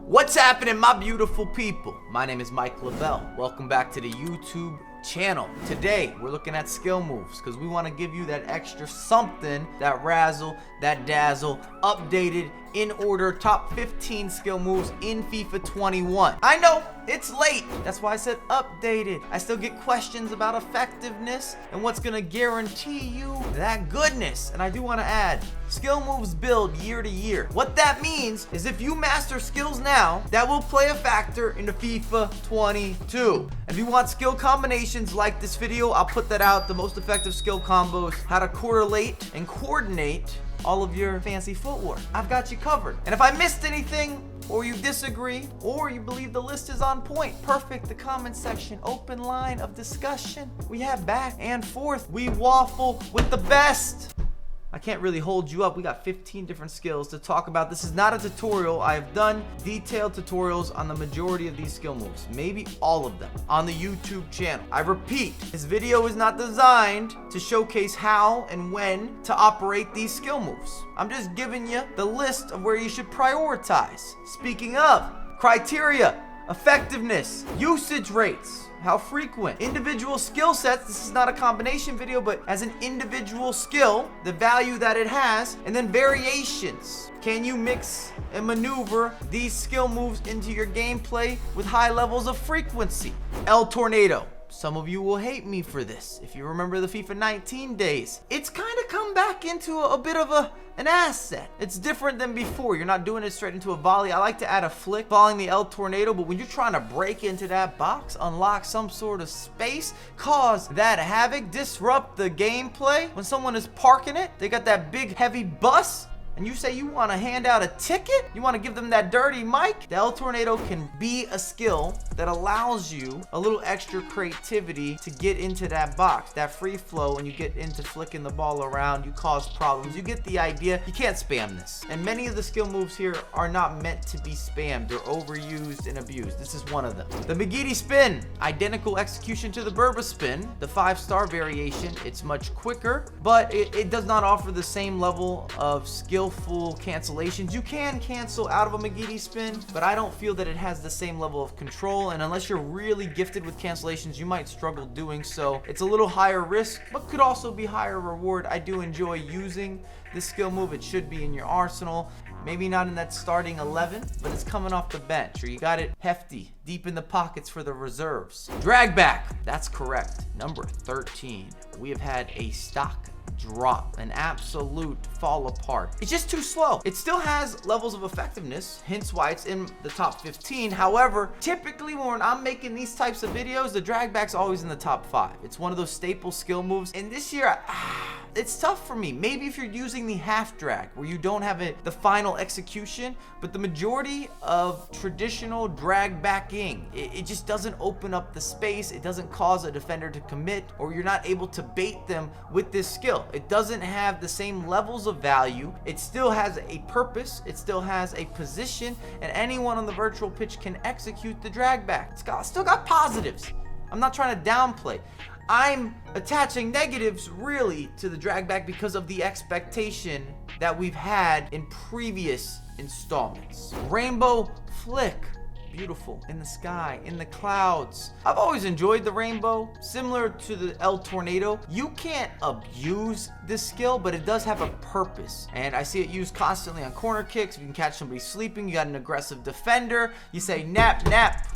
What's happening, my beautiful people? My name is Mike LaBelle. Welcome back to the YouTube channel. Today we're looking at skill moves because we want to give you that extra something, that razzle, that dazzle, updated in order top 15 skill moves in FIFA 21. I know it's late, that's why I said updated. I still get questions about effectiveness and what's gonna guarantee you that goodness. And I do want to add, skill moves build year to year. What that means is if you master skills now, that will play a factor into FIFA 22. If you want skill combinations like this video, I'll put that out, the most effective skill combos, how to correlate and coordinate all of your fancy footwork. I've got you covered. And if I missed anything, or you disagree, or you believe the list is on point, perfect, the comment section, open line of discussion. We have back and forth. We waffle with the best. I can't really hold you up. We got 15 different skills to talk about. This is not a tutorial. I've done detailed tutorials on the majority of these skill moves, maybe all of them, on the YouTube channel. I repeat, this video is not designed to showcase how and when to operate these skill moves. I'm just giving you the list of where you should prioritize. Speaking of criteria, effectiveness, usage rates, how frequent, individual skill sets. This is not a combination video, but as an individual skill, the value that it has, and then variations. Can you mix and maneuver these skill moves into your gameplay with high levels of frequency? El Tornado. Some of you will hate me for this. If you remember the FIFA 19 days, it's kind of come back into a bit of an asset. It's different than before. You're not doing it straight into a volley. I like to add a flick following the El Tornado, but when you're trying to break into that box, unlock some sort of space, cause that havoc, disrupt the gameplay. When someone is parking it, they got that big heavy bus, and you say you want to hand out a ticket, you want to give them that dirty mic, the El Tornado can be a skill that allows you a little extra creativity to get into that box, that free flow. When you get into flicking the ball around, you cause problems. You get the idea. You can't spam this. And many of the skill moves here are not meant to be spammed. They're overused and abused. This is one of them. The MCGEADY spin, identical execution to the BERBA spin, the 5-star variation. It's much quicker, but it does not offer the same level of skillful cancellations. You can cancel out of a MCGEADY spin, but I don't feel that it has the same level of control, and unless you're really gifted with cancellations, you might struggle doing so. It's a little higher risk, but could also be higher reward. I do enjoy using this skill move. It should be in your arsenal. Maybe not in that starting 11, but it's coming off the bench, or you got it hefty, deep in the pockets for the reserves. DRAGBACK, that's correct. Number 13. We have had a stock drop, an absolute fall apart. It's just too slow. It still has levels of effectiveness, hence why it's in the top 15. However, typically when I'm making these types of videos, the DRAGBACK's always in the top 5. It's one of those staple skill moves, and this year it's tough for me. Maybe if you're using the half drag where you don't have the final execution, but the majority of traditional drag backing, it just doesn't open up the space. It doesn't cause a defender to commit, or you're not able to bait them with this skill. It doesn't have the same levels of value. It still has a purpose. It still has a position, and anyone on the virtual pitch can execute the drag back. It's still got positives. I'm not trying to downplay. I'm attaching negatives really to the drag back because of the expectation that we've had in previous installments. Rainbow flick, beautiful, in the sky, in the clouds. I've always enjoyed the rainbow. Similar to the El Tornado, you can't abuse this skill, but it does have a purpose. And I see it used constantly on corner kicks. If you can catch somebody sleeping, you got an aggressive defender, you say nap, nap,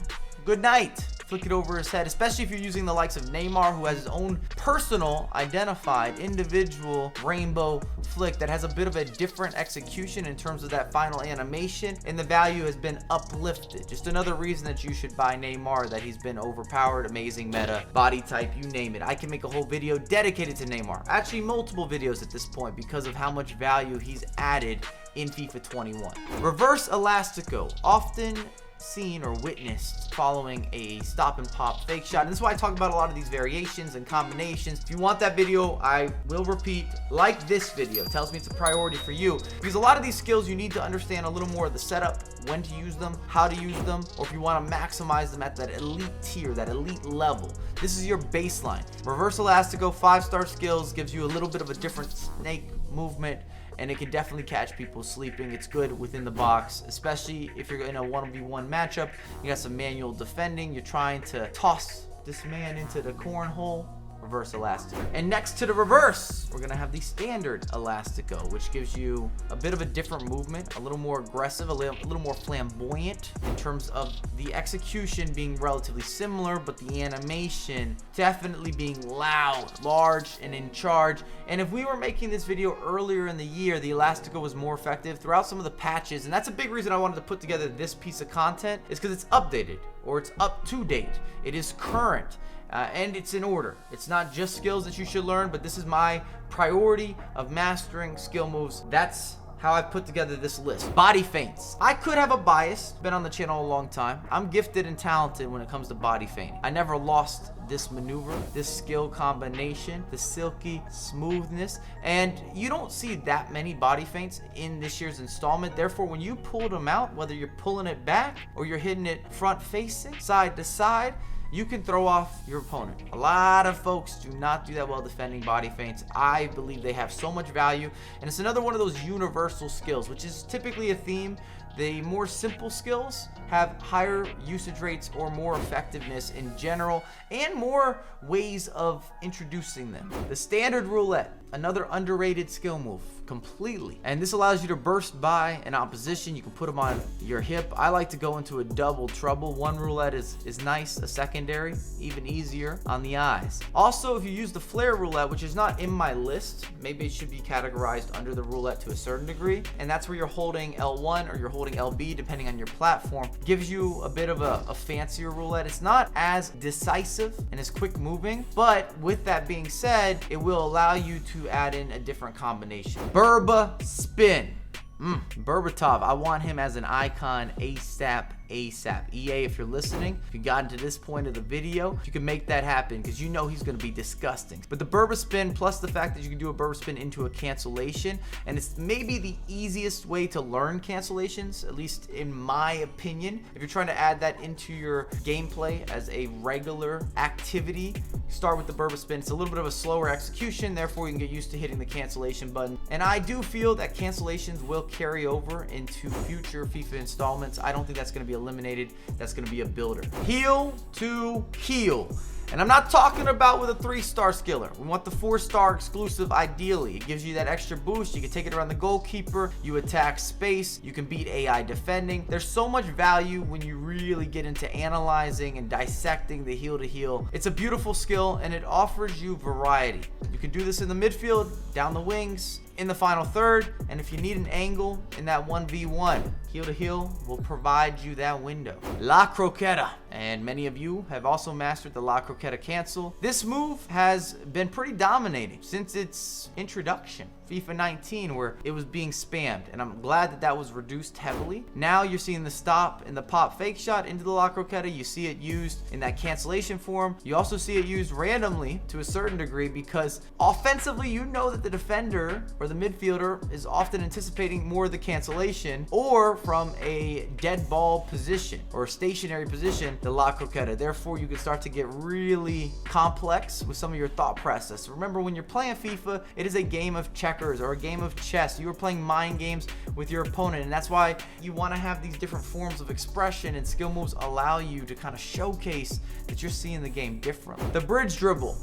good night. Flick it over his head, especially if you're using the likes of Neymar, who has his own personal, identified, individual rainbow flick that has a bit of a different execution in terms of that final animation, and the value has been uplifted. Just another reason that you should buy Neymar, that he's been overpowered, amazing meta, body type, you name it. I can make a whole video dedicated to Neymar. Actually, multiple videos at this point because of how much value he's added in FIFA 21. Reverse Elastico, often seen or witnessed following a stop and pop fake shot, and this is why I talk about a lot of these variations and combinations. If you want that video, I will repeat, like this video. It tells me it's a priority for you, because a lot of these skills you need to understand a little more of the setup, when to use them, how to use them, or if you want to maximize them at that elite tier, that elite level. This is your baseline. Reverse Elastico, 5-star skills, gives you a little bit of a different snake movement and it can definitely catch people sleeping. It's good within the box, especially if you're in a 1v1 matchup. You got some manual defending. You're trying to toss this man into the cornhole. Reverse elastic. And next to the reverse, we're gonna have the standard elastico, which gives you a bit of a different movement, a little more aggressive, a little more flamboyant in terms of the execution being relatively similar, but the animation definitely being loud, large, and in charge. And if we were making this video earlier in the year, the elastico was more effective throughout some of the patches, and that's a big reason I wanted to put together this piece of content, is because it's updated, or it's up to date. It is current. And it's in order. It's not just skills that you should learn, but this is my priority of mastering skill moves. That's how I put together this list. Body feints. I could have a bias. Been on the channel a long time. I'm gifted and talented when it comes to body feinting. I never lost this maneuver, this skill combination, the silky smoothness, and you don't see that many body feints in this year's installment. Therefore, when you pull them out, whether you're pulling it back or you're hitting it front facing, side to side, you can throw off your opponent. A lot of folks do not do that well defending body feints. I believe they have so much value, and it's another one of those universal skills, which is typically a theme. The more simple skills have higher usage rates or more effectiveness in general, and more ways of introducing them. The standard roulette, another underrated skill move completely, and this allows you to burst by an opposition. You can put them on your hip. I like to go into a double trouble. One roulette is nice, a secondary even easier on the eyes. Also, if you use the flare roulette, which is not in my list, maybe it should be categorized under the roulette to a certain degree, and that's where you're holding L1 or you're holding LB depending on your platform. Gives you a bit of a fancier roulette. It's not as decisive and as quick moving, but with that being said, it will allow you to add in a different combination. BERBA spin. Berbatov, I want him as an icon ASAP. EA, if you're listening, if you got into this point of the video, you can make that happen, because you know he's going to be disgusting. But the BERBA spin, plus the fact that you can do a BERBA spin into a cancellation, and it's maybe the easiest way to learn cancellations, at least in my opinion. If you're trying to add that into your gameplay as a regular activity, start with the BERBA spin. It's a little bit of a slower execution, therefore you can get used to hitting the cancellation button. And I do feel that cancellations will carry over into future FIFA installments. I don't think that's going to be eliminated. That's going to be a builder. Heel to heel. And I'm not talking about with a 3-star skiller. We want the 4-star exclusive ideally. It gives you that extra boost. You can take it around the goalkeeper. You attack space. You can beat AI defending. There's so much value when you really get into analyzing and dissecting the heel to heel. It's a beautiful skill, and it offers you variety. You can do this in the midfield, down the wings, in the final third, and if you need an angle in that 1v1, heel to heel will provide you that window. La Croqueta, and many of you have also mastered the La Croqueta cancel. This move has been pretty dominating since its introduction, FIFA 19, where it was being spammed, and I'm glad that that was reduced heavily. Now you're seeing the stop and the pop fake shot into the La Croqueta. You see it used in that cancellation form. You also see it used randomly to a certain degree, because offensively you know that the defender or the midfielder is often anticipating more of the cancellation, or from a dead ball position or stationary position, the La Croqueta. Therefore, you can start to get really complex with some of your thought process. Remember, when you're playing FIFA, it is a game of checkers or a game of chess. You are playing mind games with your opponent, and that's why you want to have these different forms of expression, and skill moves allow you to kind of showcase that you're seeing the game differently. The bridge dribble,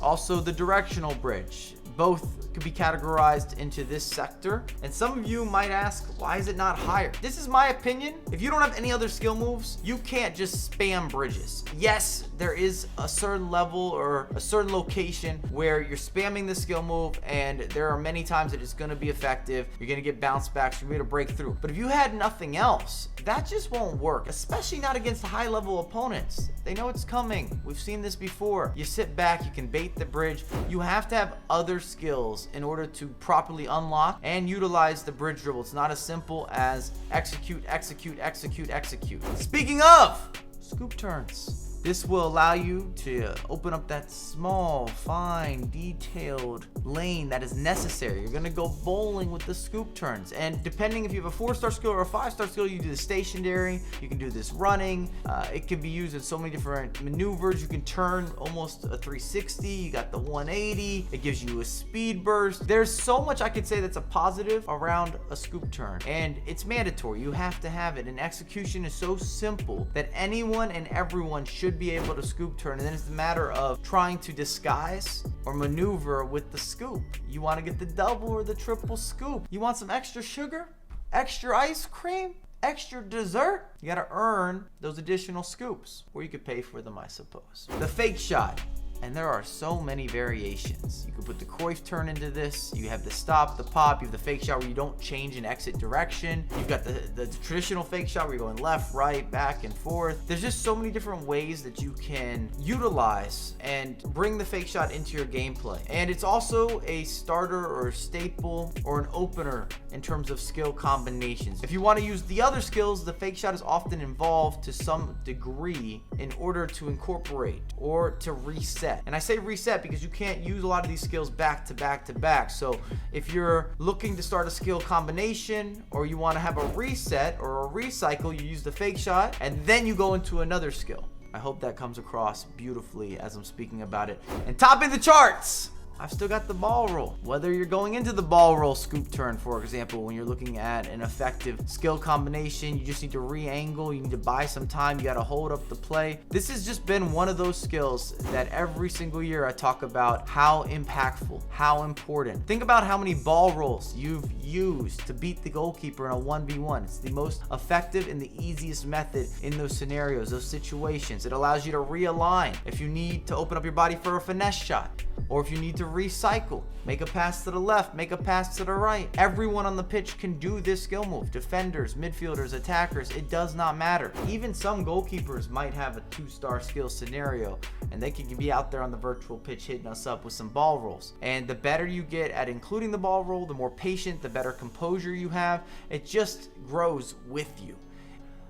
also the directional bridge, both could be categorized into this sector. And some of you might ask, why is it not higher? This is my opinion. If you don't have any other skill moves, you can't just spam bridges. Yes, there is a certain level or a certain location where you're spamming the skill move, and there are many times that it's going to be effective. You're going to get bounce backs, you're going to break through. But if you had nothing else, that just won't work, especially not against high level opponents. They know it's coming. We've seen this before. You sit back, you can bait the bridge. You have to have other skills in order to properly unlock and utilize the bridge dribble. It's not as simple as execute, execute, execute, execute. Speaking of scoop turns, This will allow you to open up that small, fine, detailed lane that is necessary. You're gonna go bowling with the scoop turns, and depending if you have a 4-star skill or a 5-star skill, you do the stationary, you can do this running. It can be used in so many different maneuvers. You can turn almost a 360, you got the 180, it gives you a speed burst. There's so much I could say that's a positive around a scoop turn, and it's mandatory. You have to have it, and execution is so simple that anyone and everyone should be able to scoop turn, and then it's a matter of trying to disguise or maneuver with the scoop. You want to get the double or the triple scoop. You want some extra sugar, extra ice cream, extra dessert? You gotta earn those additional scoops, or you could pay for them, I suppose. The fake shot. And there are so many variations. You could put the Cruyff turn into this. You have the stop, the pop. You have the fake shot where you don't change and exit direction. You've got the traditional fake shot where you're going left, right, back, and forth. There's just so many different ways that you can utilize and bring the fake shot into your gameplay. And it's also a starter or a staple or an opener in terms of skill combinations. If you want to use the other skills, the fake shot is often involved to some degree in order to incorporate or to reset. And I say reset because you can't use a lot of these skills back to back to back. So if you're looking to start a skill combination, or you want to have a reset or a recycle, you use the fake shot and then you go into another skill. I hope that comes across beautifully as I'm speaking about it. And topping the charts, I've still got the ball roll. Whether you're going into the ball roll scoop turn, for example, when you're looking at an effective skill combination, you just need to re-angle, you need to buy some time, you gotta hold up the play. This has just been one of those skills that every single year I talk about how impactful, how important. Think about how many ball rolls you've used to beat the goalkeeper in a 1v1. It's the most effective and the easiest method in those scenarios, those situations. It allows you to realign if you need to open up your body for a finesse shot, or if you need to recycle, make a pass to the left, make a pass to the right. Everyone on the pitch can do this skill move. Defenders, midfielders, attackers, it does not matter. Even some goalkeepers might have a 2-star skill scenario, and they can be out there on the virtual pitch hitting us up with some ball rolls. And the better you get at including the ball roll, the more patient, the better composure you have. It just grows with you.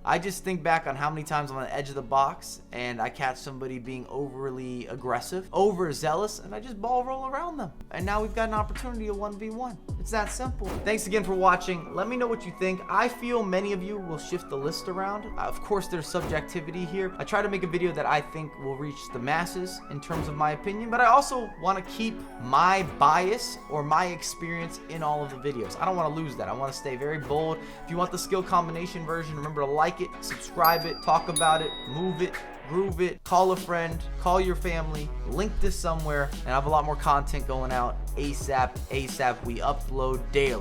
I just think back on how many times I'm on the edge of the box and I catch somebody being overly aggressive, overzealous, and I just ball roll around them. And now we've got an opportunity to 1v1. It's that simple. Thanks again for watching. Let me know what you think. I feel many of you will shift the list around. Of course, there's subjectivity here. I try to make a video that I think will reach the masses in terms of my opinion, but I also want to keep my bias or my experience in all of the videos. I don't want to lose that. I want to stay very bold. If you want the skill combination version, remember to like it, subscribe it, talk about it, move it, groove it, call a friend, call your family, link this somewhere, and I have a lot more content going out ASAP. We upload daily.